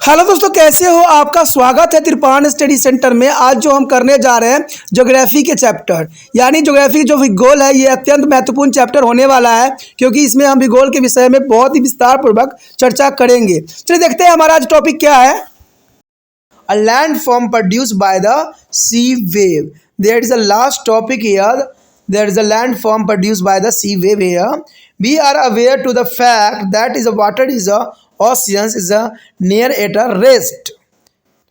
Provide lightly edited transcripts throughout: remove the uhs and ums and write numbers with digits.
Hello दोस्तों, कैसे हो? आपका स्वागत है त्रिपान स्टडी सेंटर में। आज जो हम करने जा रहे हैं ज्योग्राफी के चैप्टर, यानी ज्योग्राफी जो भूगोल है, ये अत्यंत महत्वपूर्ण चैप्टर होने वाला है क्योंकि इसमें हम भूगोल के विषय में बहुत ही विस्तार पूर्वक चर्चा करेंगे। चलिए देखते हैं हमारा आज टॉपिक क्या है। A landform produced by the sea wave. There is a last topic here. There is a landform produced by the sea wave here. We are aware to the fact that is a water is a oceans is a near at a rest.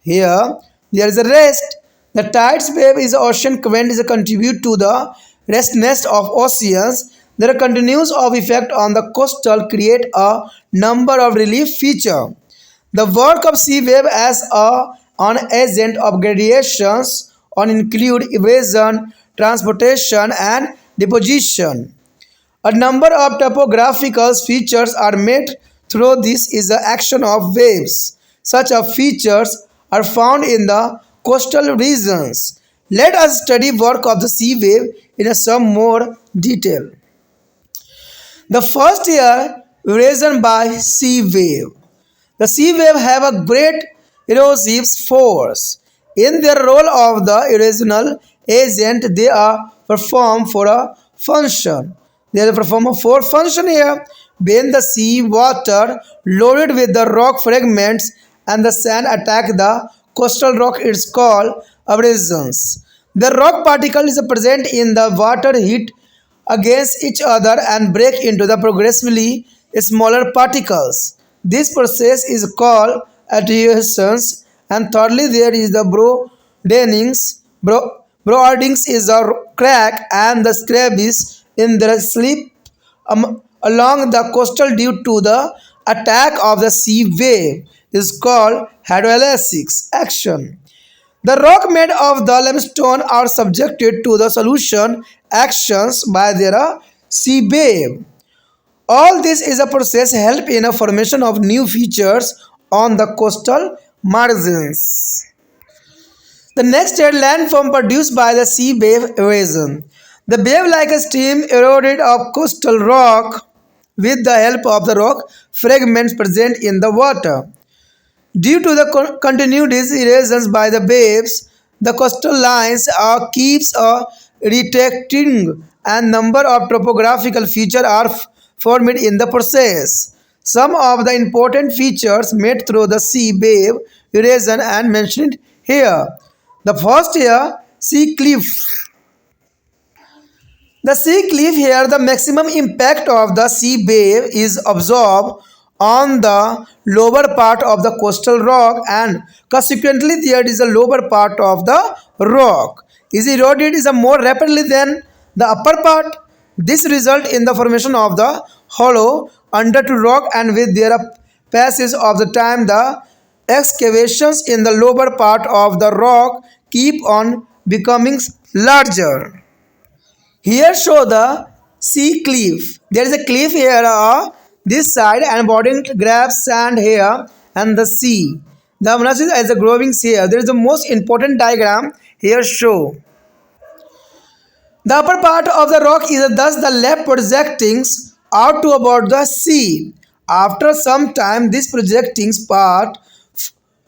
Here there is a rest. The tides wave is ocean current is a contribute to the restness of oceans. There are continuous of effect on the coastal create a number of relief feature. The work of sea wave as an agent of gradations on include evasion, transportation, and deposition. A number of topographical features are made through this is the action of waves. Such a features are found in the coastal regions. Let us study work of the sea wave in some more detail. The first here, erosion by sea wave. The sea wave have a great erosive force. In their role of the erosional agent, they are perform for a function. They are perform a four function here. When the sea water loaded with the rock fragments and the sand attack the coastal rock, it's called abrasions. The rock particle is present in the water hit against each other and break into the progressively smaller particles. This process is called adhesions. And thirdly, there is the broadenings. Broadenings is a crack and the scrapes in the slip along the coastal due to the attack of the sea wave is called hydroelectric action. The rock made of the limestone are subjected to the solution actions by their sea wave. All this is a process help in a formation of new features on the coastal margins. The next is landform produced by the sea wave erosion. The wave like a stream eroded of coastal rock with the help of the rock fragments present in the water. Due to the continued erosions by the waves, the coastal lines keeps retracting and number of topographical features are formed in the process. Some of the important features made through the sea wave erosion and mentioned here. The first here, sea cliff. The sea cliff here, the maximum impact of the sea wave is absorbed on the lower part of the coastal rock and consequently there is a lower part of the rock is eroded is a more rapidly than the upper part. This result in the formation of the hollow under to rock and with their passage of the time the excavations in the lower part of the rock keep on becoming larger. Here show the sea cliff. There is a cliff here this side and body grabs sand here and the sea. The analysis as a growing here. There is the most important diagram here show. The upper part of the rock is thus the left projecting out to about the sea. After some time, this projecting part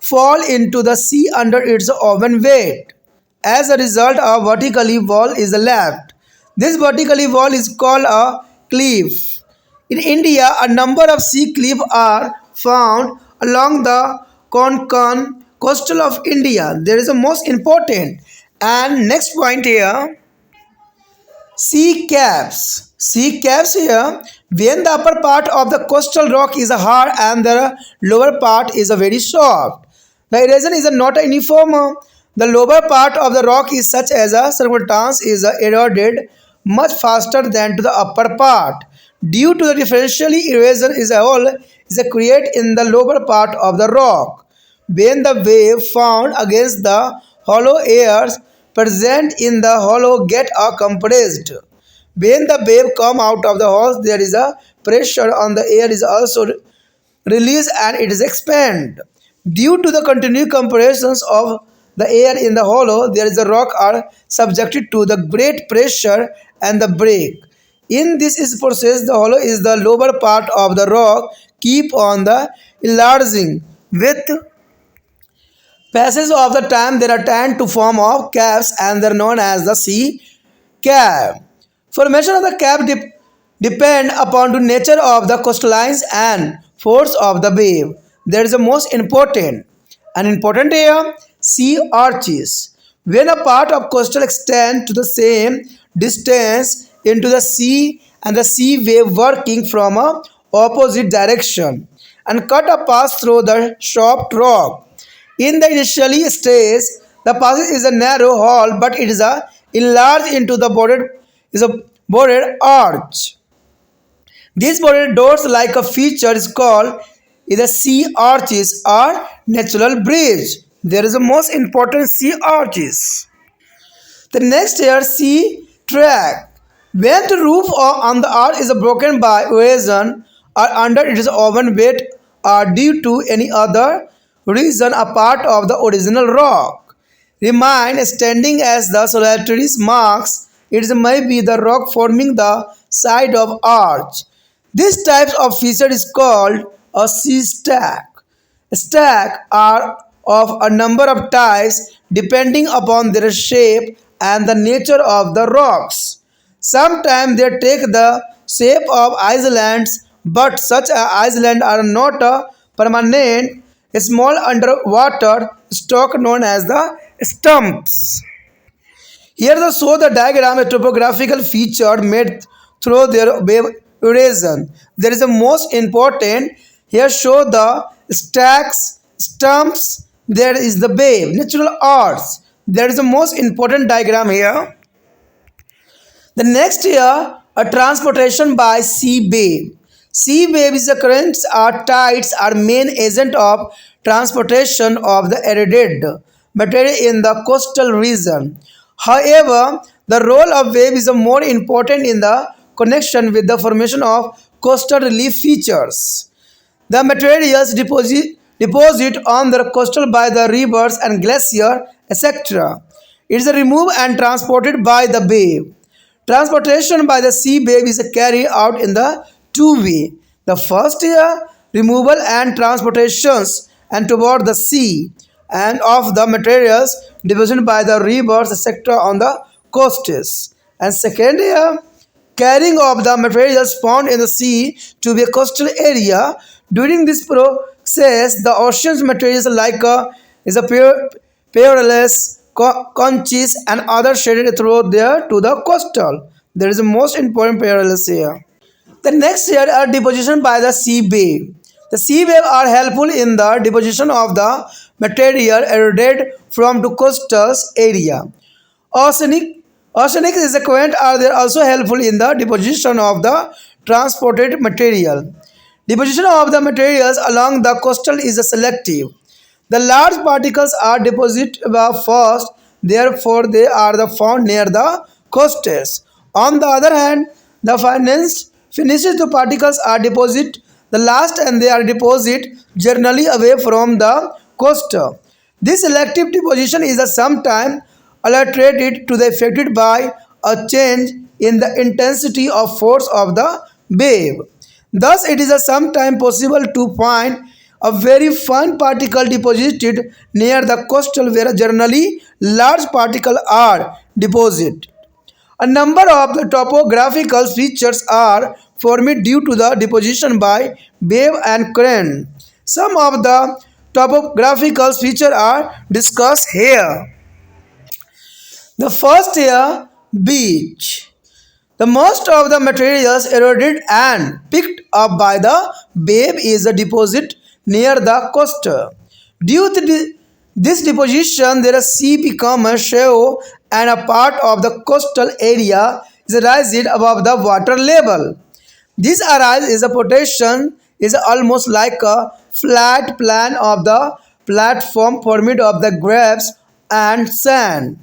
fall into the sea under its own weight. As a result, a vertically wall is left. This vertically wall is called a cliff. In India, a number of sea cliffs are found along the Konkan coastal of India. There is a most important. And next point here, sea caps. Sea caps here, when the upper part of the coastal rock is hard and the lower part is very soft. The erosion is not uniform. The lower part of the rock is such as a circumstance is eroded much faster than to the upper part. Due to the differential erosion is a hole is created in the lower part of the rock. When the wave found against the hollow airs present in the hollow get compressed. When the wave come out of the hole, there is a pressure on the air is also released and it is expand. Due to the continued compressions of the air in the hollow, there is a rock are subjected to the great pressure and the break. In this process, the hollow is the lower part of the rock keep on the enlarging with Passage of the time there are tend to form of caps and they're known as the sea cap. Formation of the cap depend upon the nature of the coastlines and force of the wave. There is the most important and important here sea arches. When a part of coastal extends to the same distance into the sea and the sea wave working from a opposite direction and cut a path through the sharp rock. In the initially stage, the passage is a narrow hall, but it is a enlarged into the bordered arch. These bordered doors, like a feature, is called either sea arches or natural bridge. There is a most important sea arches. The next here, sea track. When the roof or on the arch is broken by erosion or under its oven weight or due to any other reason, a part of the original rock remain standing as the solitary marks. It may be the rock forming the side of arch. This type of feature is called a sea stack. Stack are of a number of types depending upon their shape and the nature of the rocks. Sometimes they take the shape of islands, but such islands are not a permanent. A small underwater stock known as the stumps. Here the show the diagram a topographical feature made through their wave erosion. There is a most important here show the stacks, stumps, there is the wave, natural arts. There is a most important diagram here. The next here, a transportation by sea wave. Sea wave is the currents or tides are main agent of transportation of the eroded material in the coastal region. However, the role of wave is more important in the connection with the formation of coastal relief features. The materials deposit on the coastal by the rivers and glacier, etc. It is removed and transported by the wave. Transportation by the sea wave is carried out in the two-way. The first year, removal and transportations and toward the sea and of the materials deposited by the rivers, etc. on the coasts. And second year, carrying of the materials found in the sea to a coastal area. During this process, the ocean's materials like pearless, conchs, and other shaded through there to the coastal. There is the most important pearless here. The next here are deposition by the sea wave. The sea wave are helpful in the deposition of the material eroded from the coastal area. Oceanic is equivalent are there also helpful in the deposition of the transported material. Deposition of the materials along the coastal is selective. The large particles are deposited first, therefore they are found near the coasts. On the other hand, the finished particles are deposited the last and they are deposited generally away from the coast. This selective deposition is sometimes altered to the affected by a change in the intensity of force of the wave. Thus, it is sometimes possible to find a very fine particle deposited near the coastal where generally large particles are deposited. A number of the topographical features are formed due to the deposition by wave and current. Some of the topographical features are discussed here. The first here, beach. The most of the materials eroded and picked up by the wave is a deposit near the coast. Due to this deposition, there is sea become a shallow and a part of the coastal area is raised above the water level. This arise is a protection is almost like a flat plan of the platform formed of the graves and sand.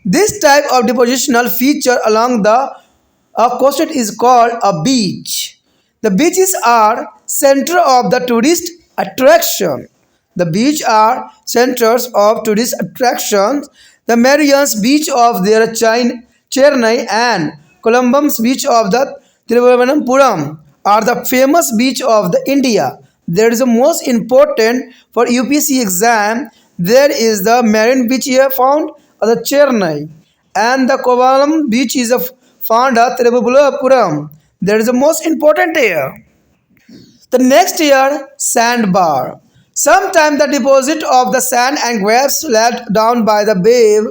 This type of depositional feature along the coast is called a beach. The beaches are center of the tourist attraction. The beach are centers of tourist attractions. The Marians Beach of their Chennai and Columbus Beach of the Thiruvananthapuram are the famous beach of the India. There is the most important for UPSC exam. There is the marine beach here found at the Chennai, and the Kovalam beach is found at Thiruvananthapuram. That is the most important here. The next year, sandbar. Sometimes the deposit of the sand and waves let down by the wave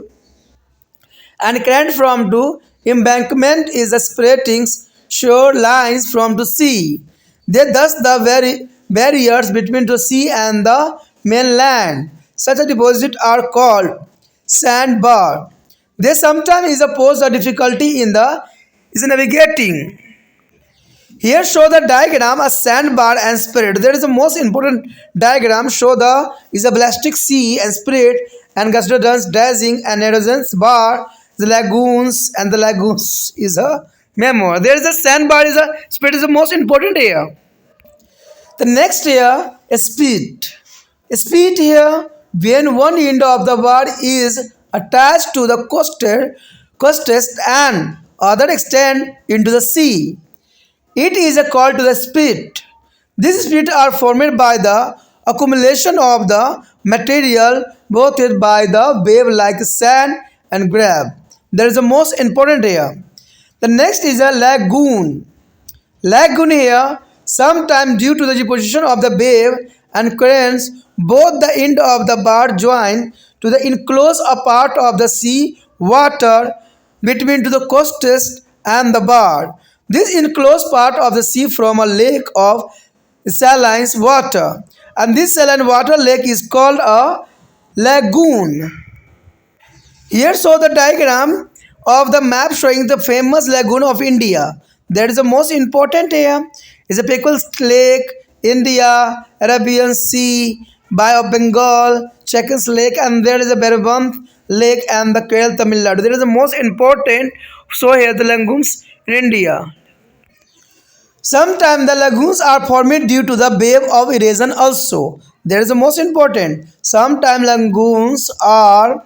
and current from to embankment is the separating shore lines from to sea. They thus the very barriers between the sea and the mainland. Such a deposit are called sandbar. They sometimes is a pose a difficulty in the is navigating. Here show the diagram a sandbar and spirit. There is the most important diagram show the is a ballistic sea and spirit and gustodons dashing and erosions bar the lagoons and the lagoons is a memoir. There is a sandbar is a spirit is the most important here. The next here is speed. Speed here when one end of the bar is attached to the coastest and other extend into the sea. It is a call to the spirit. These spirits are formed by the accumulation of the material both by the wave like sand and gravel. That is the most important here. The next is a lagoon. Lagoon here, sometimes due to the deposition of the wave and currents, both the end of the bar join to the enclosed part of the sea water between to the coastest and the bar. This enclosed part of the sea from a lake of saline water, and this saline water lake is called a lagoon. Here show the diagram of the map showing the famous lagoon of India. That is the most important here. Is a Pickles Lake, India, Arabian Sea, Bay of Bengal, Checkers Lake, and there is a Barabanth Lake and the Kerala Tamil Nadu. That is the most important. So here the lagoons in India. Sometimes the lagoons are formed due to the wave of erosion also. That is the most important. Sometimes lagoons are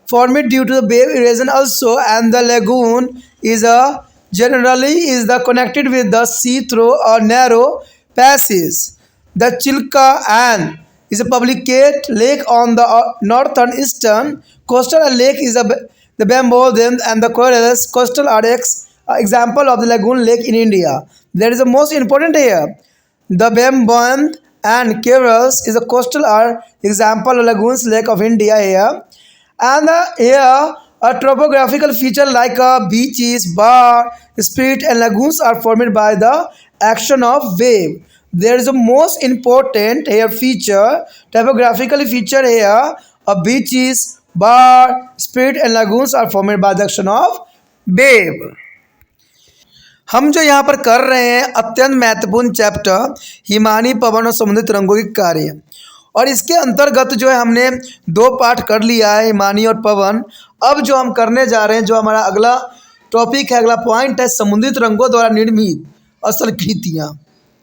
formed due to the wave erosion also, and the lagoon is a generally is the connected with the sea through a narrow passage. The Chilka and is a public lake on the northern eastern coastal lake is the Bambodem and the Corals coastal are example of the lagoon lake in India. That is the most important here. The Bambodem and Corals is a coastal are example of lagoons lake of India here. And here a topographical feature like beaches, bar, spirit and lagoons are formed by the action of wave. There is a most important here feature, topographical feature here, beaches, bar, spirit and lagoons are formed by the action of wave. हम जो यहाँ पर कर रहे हैं अत्यंत महत्वपूर्ण chapter Himani पवन और समुद्री तरंगों के कार्य, और इसके अंतर्गत जो है हमने दो पार्ट कर लिया है हिमानी और पवन। अब जो हम करने जा रहे हैं जो हमारा अगला टॉपिक है, अगला पॉइंट है समुद्री तरंगों द्वारा निर्मित असल कृतियाँ।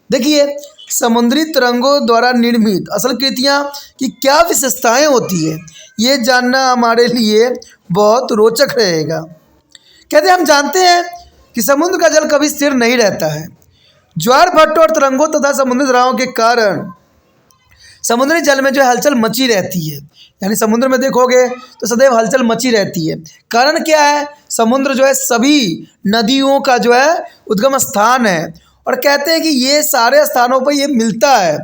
देखिए समुद्री तरंगों द्वारा निर्मित असल कृतियाँ की क्या विशेषताएं होती है, ये जानना हमारे लिए बहुत रोचक रहेगा। कहते हैं हम जानते हैं कि समुद्र का जल कभी स्थिर नहीं रहता है। ज्वार भट्टों और तरंगों तथा समुद्री धाराओं के कारण समुद्री जल में जो हलचल मची रहती है, यानी समुद्र में देखोगे तो सदैव हलचल मची रहती है। कारण क्या है, समुद्र जो है सभी नदियों का जो है उद्गम स्थान है, और कहते हैं कि ये सारे स्थानों पर ये मिलता है।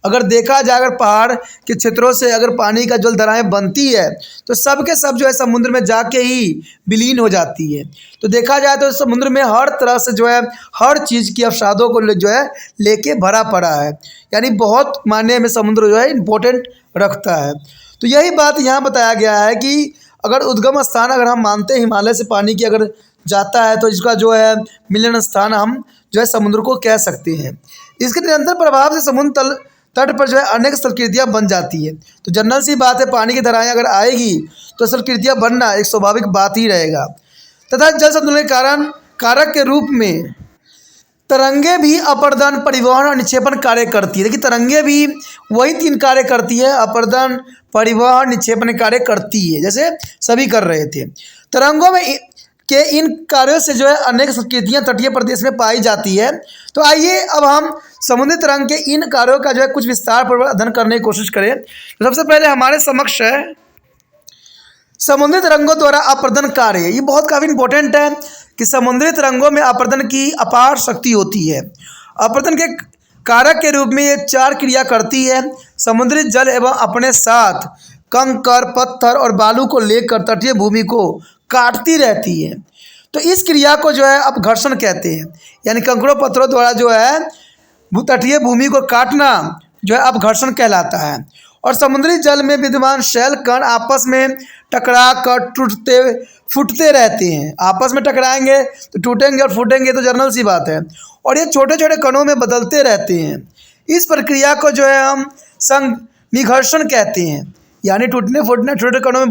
अगर देखा जाए अगर पहाड़ के क्षेत्रों से अगर पानी का जल धाराएँ बनती है तो सब के सब जो है समुद्र में जाके ही विलीन हो जाती है। तो देखा जाए तो समुद्र में हर तरह से जो है हर चीज़ की अवसादों को जो है लेके भरा पड़ा है, यानी बहुत मायने में समुद्र जो है इम्पोर्टेंट रखता है। तो यही बात यहाँ बताया गया है कि अगर उद्गम स्थान अगर हम मानते हैं हिमालय से पानी की अगर जाता है तो इसका जो है मिलन स्थान हम जो है समुद्र को कह सकते हैं। इसके निरंतर प्रभाव से समुद्र तट पर जो है अनेक स्थलकृतियाँ बन जाती है। तो जनरल सी बात है पानी की धाराएँ अगर आएगी तो स्थलकृतियाँ बनना एक स्वाभाविक बात ही रहेगा। तथा जल संतुलन के कारण कारक के रूप में तरंगे भी अपर्दन परिवहन और निक्षेपण कार्य करती है। देखिए तरंगे भी वही तीन कार्य करती है, अपर्दन परिवहन निक्षेपण कार्य करती है, जैसे सभी कर रहे थे। तरंगों में के इन कार्यों से जो है अनेक संस्कृतियाँ तटीय प्रदेश में पाई जाती है। तो आइए अब हम समुद्री तरंग के इन कार्यों का जो है कुछ विस्तार पूर्वक अध्ययन करने की कोशिश करें। तो सबसे पहले हमारे समक्ष है समुद्री तरंगों द्वारा अपरदन कार्य। ये बहुत काफ़ी इंपॉर्टेंट है कि समुद्री तरंगों में अपरदन की अपार शक्ति होती है। अपरदन के कारक के रूप में ये 4 क्रिया करती है। समुद्री जल एवं अपने साथ कंकड़, पत्थर और बालू को लेकर तटीय भूमि को काटती रहती है। तो इस क्रिया को जो है अब घर्षण कहते हैं, यानी कंकड़ों पत्थरों द्वारा जो है तटीय भूमि को काटना जो है अब घर्षण कहलाता है। और समुद्री जल में विद्यमान शैल कण आपस में टकरा कर टूटते फूटते रहते हैं। आपस में टकराएंगे तो टूटेंगे और फूटेंगे, तो जनरल सी बात है। और ये छोटे छोटे कणों में बदलते रहते हैं। इस प्रक्रिया को जो है हम संघर्षण कहते हैं, यानी टूटने फूटने छोटे कणों में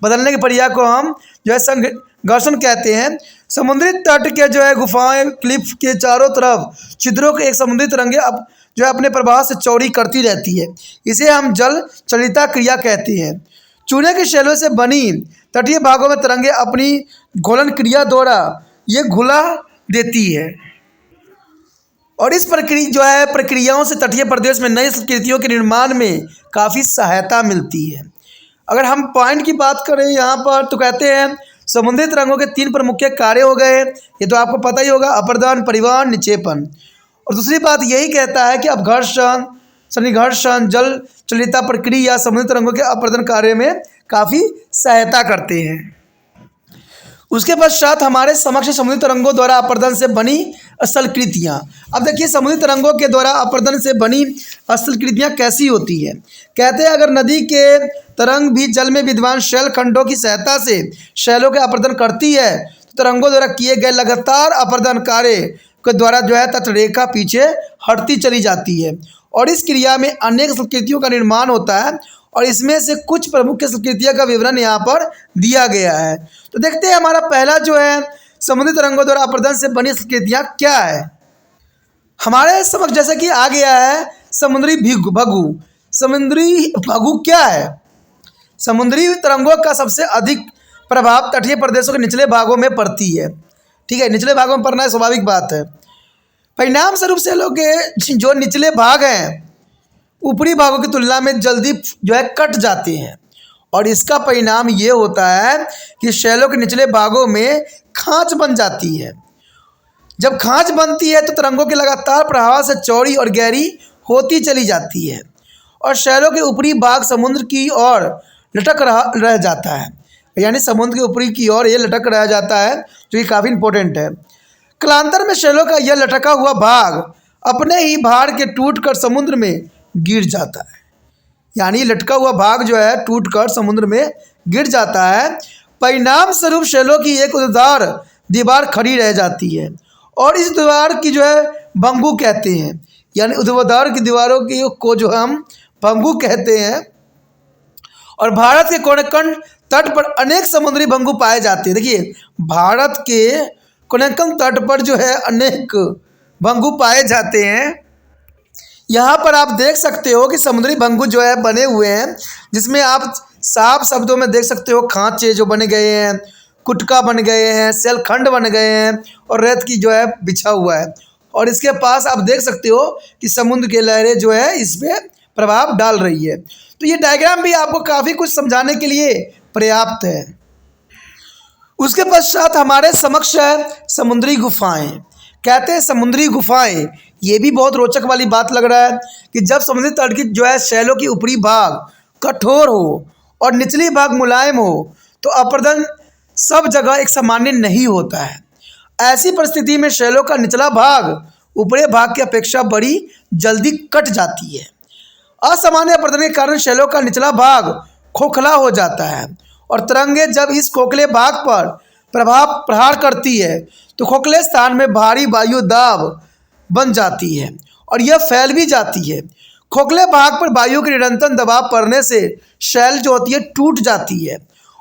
बदलने की प्रक्रिया को हम जो है संघर्षण कहते हैं। समुद्री तट के जो है गुफाएं, क्लिफ के चारों तरफ छिद्रों के एक समुद्री तरंगे अब जो है अपने प्रभाव से चौड़ी करती रहती है। इसे हम जल चलिता क्रिया कहते हैं। चूने के शैलों से बनी तटीय भागों में तरंगे अपनी घोलन क्रिया द्वारा ये घुला देती है और इस प्रक्रियाओं से तटीय प्रदेश में नई संस्कृतियों के निर्माण में काफ़ी सहायता मिलती है। अगर हम पॉइंट की बात करें यहाँ पर तो कहते हैं समुद्री तरंगों के 3 प्रमुख कार्य हो गए, ये तो आपको पता ही होगा, अपरदन, परिवहन, निक्षेपण। और दूसरी बात यही कहता है कि अपघर्षण, संघर्षण, जल चलिता प्रक्रिया समुद्री तरंगों के अपरदन कार्य में काफ़ी सहायता करते हैं। उसके पश्चात हमारे समक्ष समुद्री तरंगों द्वारा अपरदन से बनी स्थलकृतियाँ। अब देखिए समुद्री तरंगों के द्वारा अपरदन से बनी स्थलकृतियाँ कैसी होती है। कहते हैं अगर नदी के तरंग भी जल में विद्यमान शैल खंडों की सहायता से शैलों के अपरदन करती है तो तरंगों द्वारा किए गए लगातार अपरदन कार्य के द्वारा जो है तटरेखा पीछे हटती चली जाती है और इस क्रिया में अनेक संस्कृतियों का निर्माण होता है। और इसमें से कुछ प्रमुख संस्कृतियों का विवरण यहाँ पर दिया गया है। तो देखते हैं हमारा पहला जो है समुद्री तरंगों द्वारा अपरदन से बनी संस्कृतियाँ क्या है। हमारे समक्ष जैसे कि आ गया है समुद्री भगु। समुद्री भगु क्या है? समुद्री तरंगों का सबसे अधिक प्रभाव तटीय प्रदेशों के निचले भागों में पड़ती है। ठीक है, निचले भागों में पड़ना है, स्वाभाविक बात है। परिणाम स्वरूप शैलों के जो निचले भाग हैं ऊपरी भागों की तुलना में जल्दी जो है कट जाते हैं और इसका परिणाम ये होता है कि शैलों के निचले भागों में खांच बन जाती है। जब खांच बनती है तो तरंगों के लगातार प्रवाह से चौड़ी और गहरी होती चली जाती है और शैलों के ऊपरी भाग समुद्र की ओर लटक रह जाता है, यानी समुद्र के ऊपरी की ओर ये लटक रह जाता है, जो कि काफ़ी इंपॉर्टेंट है। कालांतर में शैलों का यह लटका हुआ भाग अपने ही भार के टूटकर समुद्र में गिर जाता है, यानी लटका हुआ भाग जो है टूटकर समुद्र में गिर जाता है। परिणाम स्वरूप शैलों की एक ऊर्ध्वाधर दीवार खड़ी रह जाती है और इस दीवार की जो है भंगु कहते हैं, यानी ऊर्ध्वाधर की दीवारों की को जो हम भंगु कहते हैं। और भारत के कोणार्क तट पर अनेक समुद्री भंगु पाए जाते हैं। देखिए भारत के कोणार्क तट पर जो है अनेक भंगु पाए जाते हैं। यहाँ पर आप देख सकते हो कि समुद्री भंगु जो है बने हुए हैं, जिसमें आप साफ शब्दों में देख सकते हो खांचे जो बने गए हैं, कुटका बन गए हैं, सेलखंड बन गए हैं और रेत की जो है बिछा हुआ है। और इसके पास आप देख सकते हो कि समुद्र की लहरें जो है इस पर प्रभाव डाल रही है। तो ये डायग्राम भी आपको काफ़ी कुछ समझाने के लिए पर्याप्त है। उसके पश्चात हमारे समक्ष है समुद्री गुफाएं। कहते हैं समुद्री गुफाएं, ये भी बहुत रोचक वाली बात लग रहा है कि जब समुद्री तट की जो है शैलों की ऊपरी भाग कठोर हो और निचली भाग मुलायम हो तो अपरदन सब जगह एक सामान्य नहीं होता है। ऐसी परिस्थिति में शैलों का निचला भाग ऊपरी भाग की अपेक्षा बड़ी जल्दी कट जाती है। असामान्य अपरदन के कारण शैलों का निचला भाग खोखला हो जाता है और तरंगे जब इस खोखले भाग पर प्रहार करती है तो खोखले स्थान में भारी वायु दाब बन जाती है और यह फैल भी जाती है। खोखले भाग पर वायु के निरंतर दबाव पड़ने से शैल जो होती है टूट जाती है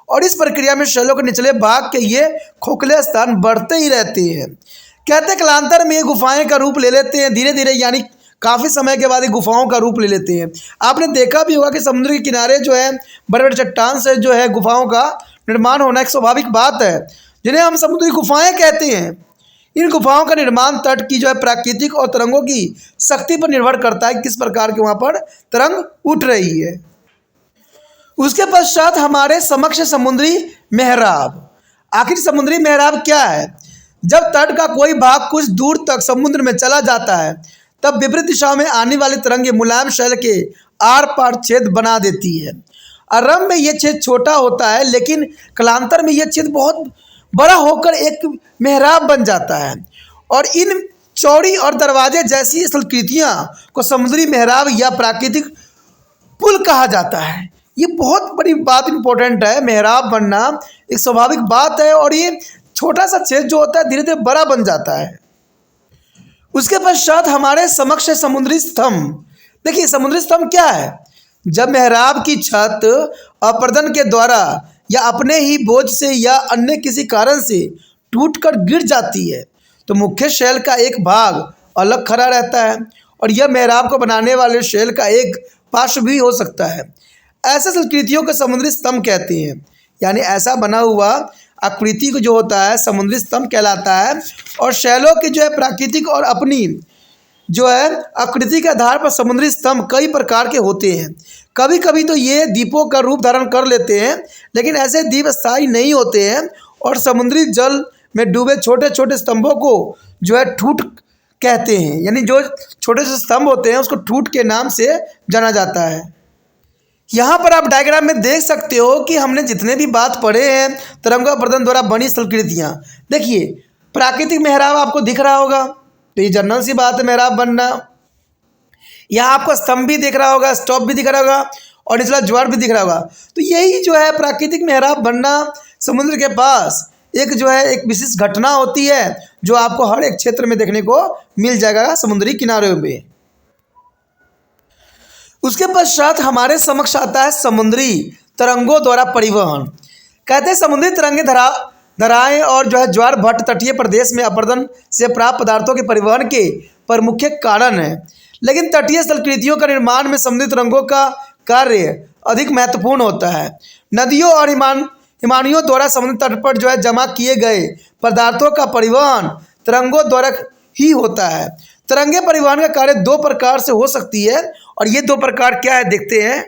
और इस प्रक्रिया में शैलों के निचले भाग के ये खोखले स्थान बढ़ते ही रहते हैं। कहते हैं कालांतर में ये गुफाएं का रूप ले लेते हैं धीरे धीरे, यानी काफ़ी समय के बाद ये गुफाओं का रूप ले लेते हैं। आपने देखा भी होगा कि समुद्र के किनारे जो है बड़े बड़े चट्टान से जो है गुफाओं का निर्माण होना एक स्वाभाविक बात है। जिन्हें हम समुद्री गुफाएं कहते हैं। इन गुफाओं का निर्माण तट की जो है प्राकृतिक और तरंगों की शक्ति पर निर्भर करता है, किस प्रकार के वहाँ पर तरंग उठ रही है। उसके पश्चात हमारे समक्ष समुद्री मेहराब। आखिर समुद्री मेहराब क्या है? जब तट का कोई भाग कुछ दूर तक समुद्र में चला जाता है, तब विपरीत दिशा में आने वाली तरंगें मुलायम शैल के आर पार छेद बना देती है। आरंभ में यह छेद छोटा होता है, लेकिन कालांतर में यह छेद बहुत बड़ा होकर एक मेहराब बन जाता है, और इन चौड़ी और दरवाजे जैसी स्थलाकृतियों को समुद्री मेहराब या प्राकृतिक पुल कहा जाता है। ये बहुत बड़ी बात इंपॉर्टेंट है। मेहराब बनना एक स्वाभाविक बात है, और ये छोटा सा छेद जो होता है धीरे धीरे बड़ा बन जाता है। उसके पश्चात हमारे समक्ष समुद्री स्तंभ। देखिए समुद्री स्तंभ क्या है? जब मेहराब की छत अपरदन के द्वारा या अपने ही बोझ से या अन्य किसी कारण से टूटकर गिर जाती है, तो मुख्य शैल का एक भाग अलग खड़ा रहता है, और यह मेहराब को बनाने वाले शैल का एक पार्श्व भी हो सकता है। ऐसे संस्कृतियों को समुद्री स्तंभ कहते हैं। यानी ऐसा बना हुआ आकृति को जो होता है समुद्री स्तंभ कहलाता है। और शैलों की जो है प्राकृतिक और अपनी जो है आकृति के आधार पर समुद्री स्तंभ कई प्रकार के होते हैं। कभी कभी तो ये द्वीपों का रूप धारण कर लेते हैं, लेकिन ऐसे द्वीप स्थायी नहीं होते हैं, और समुद्री जल में डूबे छोटे छोटे स्तंभों को जो है ठूठ कहते हैं। यानी जो छोटे से स्तंभ होते हैं उसको ठूठ के नाम से जाना जाता है। यहाँ पर आप डायग्राम में देख सकते हो कि हमने जितने भी बात पढ़े हैं तरंगों अपरदन द्वारा बनी स्थलाकृतियाँ। देखिए प्राकृतिक मेहराब आपको दिख रहा होगा, तो ये जनरल सी बात है मेहराब बनना। यहाँ आपको स्तंभ भी दिख रहा होगा, स्टॉप भी दिख रहा होगा, और निचला ज्वार भी दिख रहा होगा। तो यही जो है प्राकृतिक मेहराब बनना समुद्र के पास एक जो है एक विशेष घटना होती है, जो आपको हर एक क्षेत्र में देखने को मिल जाएगा समुद्री किनारों में। उसके पश्चात हमारे समक्ष आता है समुद्री तरंगों द्वारा परिवहन। कहते हैं समुद्री तरंगे धाराएं और जो है ज्वार भट्ट तटीय प्रदेश में अपरदन से प्राप्त पदार्थों के परिवहन के प्रमुख कारण है। लेकिन तटीय स्थलाकृतियों का निर्माण में समुद्री तरंगों का कार्य अधिक महत्वपूर्ण होता है। नदियों और हिमानियों द्वारा समुद्र तट पर जो है जमा किए गए पदार्थों का परिवहन तरंगों द्वारा ही होता है। तरंगे परिवहन का कार्य दो प्रकार से हो सकती है, और ये दो प्रकार क्या है देखते हैं।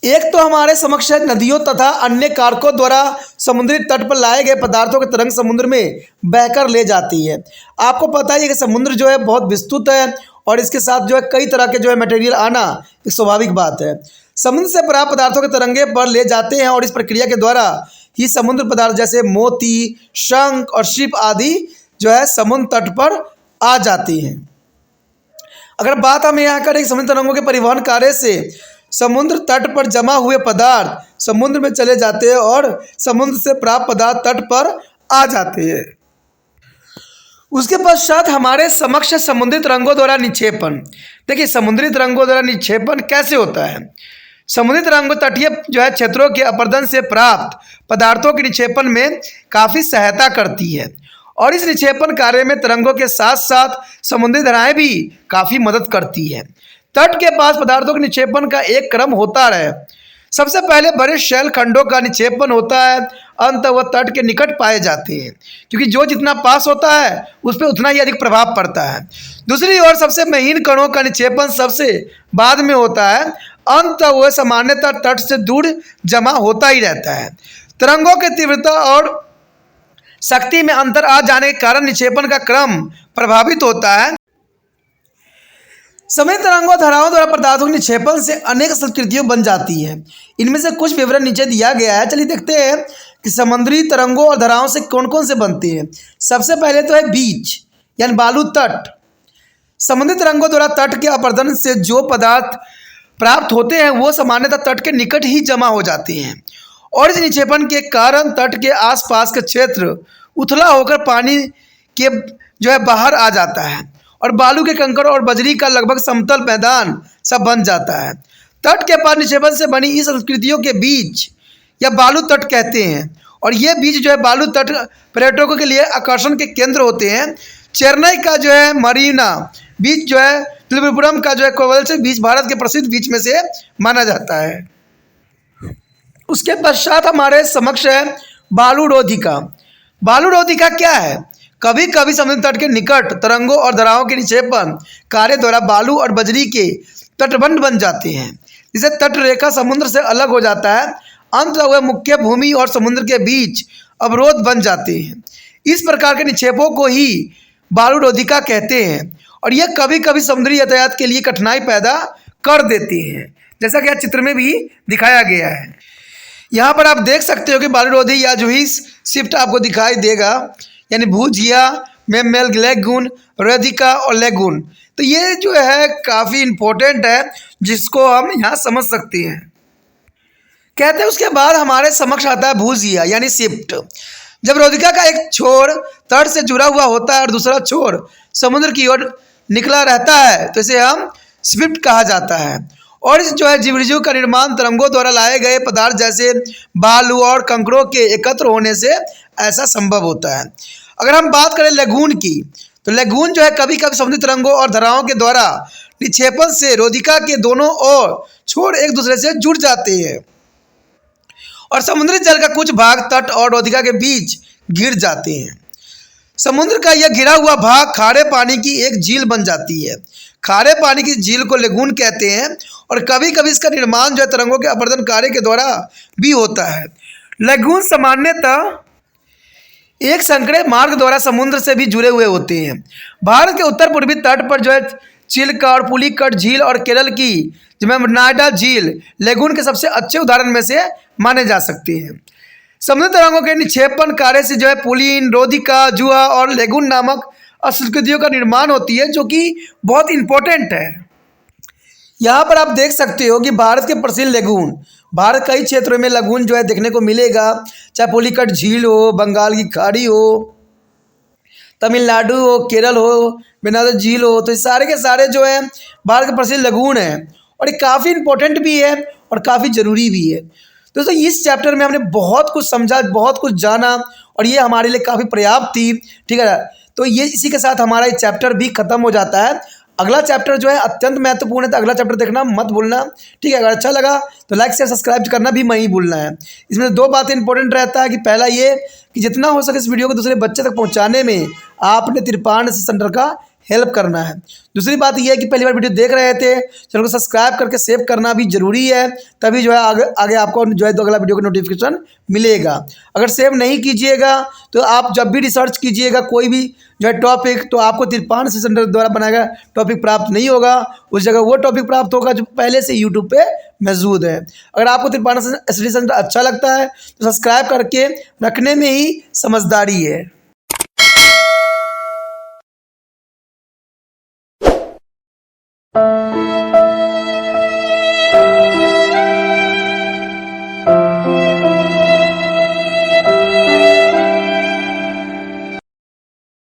एक तो हमारे समक्ष है नदियों तथा अन्य कारकों द्वारा समुद्री तट पर लाए गए पदार्थों की तरंग समुद्र में बहकर ले जाती है। आपको पता ही है कि समुद्र जो है बहुत विस्तृत है, और इसके साथ जो है कई तरह के जो है मटेरियल आना एक स्वाभाविक बात है। समुद्र से प्राप्त पदार्थों के तरंगे पर ले जाते हैं, और इस प्रक्रिया के द्वारा ही समुद्र पदार्थ जैसे मोती, शंख और शिप आदि जो है समुद्र तट पर आ जाती हैं। अगर बात हम यहाँ करें समुद्र तरंगों के परिवहन कार्य से समुद्र तट पर जमा हुए पदार्थ समुद्र में चले जाते हैं, और समुद्र से प्राप्त पदार्थ तट पर आ जाते हैं। उसके पश्चात हमारे समक्ष समुद्री तरंगों द्वारा निक्षेपण। देखिए समुद्री तरंगों द्वारा निक्षेपण कैसे होता है। समुद्री तरंगों तटीय जो है क्षेत्रों के अपरदन से प्राप्त पदार्थों के निक्षेपण में काफ़ी सहायता करती है, और इस निक्षेपण कार्य में तरंगों के साथ साथ समुद्री धाराएं भी काफ़ी मदद करती है। तट के पास पदार्थों के निक्षेपण का एक क्रम होता है। सबसे पहले बड़े शैल खंडों का निक्षेपण होता है, अंत वह तट के निकट पाए जाते हैं, क्योंकि जो जितना पास होता है उस पर उतना ही अधिक प्रभाव पड़ता है। दूसरी ओर सबसे महीन कणों का निक्षेपण सबसे बाद में होता है, अंत वह सामान्यतः तट से दूर जमा होता ही रहता है। तरंगों की तीव्रता और शक्ति में अंतर आ जाने के कारण निक्षेपण का क्रम प्रभावित होता है। समुद्री तरंगों धाराओं द्वारा पदार्थों के निक्षेपण से अनेक संस्कृतियों बन जाती है। इनमें से कुछ विवरण नीचे दिया गया है। चलिए देखते हैं कि समुद्री तरंगों और धाराओं से कौन कौन से बनते हैं। सबसे पहले तो है बीच यानी बालू तट। समुद्री तरंगों द्वारा तट के अपरदन से जो पदार्थ प्राप्त होते हैं वो सामान्यतः तट के निकट ही जमा हो जाते हैं, और इस निक्षेपण के कारण तट के आसपास का क्षेत्र उथला होकर पानी के जो है बाहर आ जाता है, और बालू के कंकड़ और बजरी का लगभग समतल मैदान सब बन जाता है। तट के पास निक्षेपण से बनी इस संस्कृतियों के बीच या बालू तट कहते हैं, और ये बीच जो है बालू तट पर्यटकों के लिए आकर्षण के केंद्र होते हैं। चेन्नई का जो है मरीना बीच जो है त्रिपुरम का जो है कोवलसर बीच भारत के प्रसिद्ध बीच में से माना जाता है। उसके पश्चात हमारे समक्ष है बालू रोधिका। बालूरोधिका क्या है? कभी कभी समुद्र तट के निकट तरंगों और धाराओं के निक्षेपण कार्य द्वारा बालू और बजरी के तटबंध बन जाते हैं, जिससे तट रेखा समुद्र से अलग हो जाता है। अंत वह मुख्य भूमि और समुद्र के बीच अवरोध बन जाते हैं। इस प्रकार के निक्षेपों को ही बालूरोधिका कहते हैं और यह कभी कभी समुद्री यातायात के लिए कठिनाई पैदा कर देती हैं, जैसा कि यह चित्र में भी दिखाया गया है। यहाँ पर आप देख सकते हो कि बालूरोधी या जूही शिफ्ट आपको दिखाई देगा, यानी भूजिया, मैमल, लेगून, रोधिका और लेगून। तो ये जो है काफ़ी इम्पोर्टेंट है, जिसको हम यहाँ समझ सकते हैं। कहते हैं उसके बाद हमारे समक्ष आता है भूजिया यानी शिफ्ट। जब रोधिका का एक छोर तट से जुड़ा हुआ होता है और दूसरा छोर समुद्र की ओर निकला रहता है तो इसे हम स्विफ्ट कहा जाता है। और इस जो है जीवरिजु का निर्माण तरंगों द्वारा लाए गए पदार्थ जैसे बालू और कंकरों के एकत्र होने से ऐसा संभव होता है। अगर हम बात करें लेगून की, तो लेगून जो है कभी कभी समुद्री तरंगों और धाराओं के द्वारा निक्षेपण से रोधिका के दोनों ओर छोर एक दूसरे से जुड़ जाते हैं और समुद्री जल का कुछ भाग तट और रोधिका के बीच घिर जाते हैं। समुद्र का यह घिरा हुआ भाग खारे पानी की एक झील बन जाती है। खारे पानी की झील को लेगून कहते हैं और कभी कभी इसका निर्माण जो है तरंगों के अपवर्तन कार्य के द्वारा भी होता है। लेगून सामान्यतः एक संकरे मार्ग द्वारा समुद्र से भी जुड़े हुए होते हैं। भारत के उत्तर पूर्वी तट पर जो है चिल्का और पुलिकट झील और केरल की नायडा झील लेगून के सबसे अच्छे उदाहरण में से माने जा सकते हैं। समुद्री तरंगों के निक्षेपण कार्य से जो है पुलिन, रोधिका, जुआ और लेगून नामक संस्कृतियों का निर्माण होती है, जो कि बहुत इम्पोर्टेंट है। यहाँ पर आप देख सकते हो कि भारत के प्रसिद्ध लेगून, भारत कई क्षेत्रों में लेगून जो है देखने को मिलेगा, चाहे पुलिकट झील हो, बंगाल की खाड़ी हो, तमिलनाडु हो, केरल हो, बेनाद झील हो, तो ये सारे के सारे जो है भारत के प्रसिद्ध लेगून हैं और ये काफ़ी इम्पोर्टेंट भी है और काफ़ी ज़रूरी भी है। दोस्तों इस चैप्टर में हमने बहुत कुछ समझा, बहुत कुछ जाना और ये हमारे लिए काफ़ी पर्याप्त थी, ठीक है। तो ये इसी के साथ हमारा ये चैप्टर भी खत्म हो जाता है। अगला चैप्टर जो है अत्यंत महत्वपूर्ण है, तो अगला चैप्टर देखना मत भूलना, ठीक है। अगर अच्छा लगा तो लाइक शेयर सब्सक्राइब करना भी नहीं भूलना है। इसमें दो बातें इंपॉर्टेंट रहता है कि पहला ये कि जितना हो सके इस वीडियो को दूसरे बच्चे तक पहुँचाने में आपने तिरपान सेंटर का हेल्प करना है। दूसरी बात यह है कि पहली बार वीडियो देख रहे थे, चैनल को सब्सक्राइब करके सेव करना भी जरूरी है, तभी जो है आगे आपको जो है अगला वीडियो का नोटिफिकेशन मिलेगा। अगर सेव नहीं कीजिएगा तो आप जब भी रिसर्च कीजिएगा कोई भी जो है टॉपिक, तो आपको तिरपान सेंटर द्वारा बनाया गया टॉपिक प्राप्त नहीं होगा, उस जगह वो टॉपिक प्राप्त होगा जो पहले से यूट्यूब पे मौजूद है। अगर आपको तिरपान स्टडी सेंटर अच्छा लगता है तो सब्सक्राइब करके रखने में ही समझदारी है।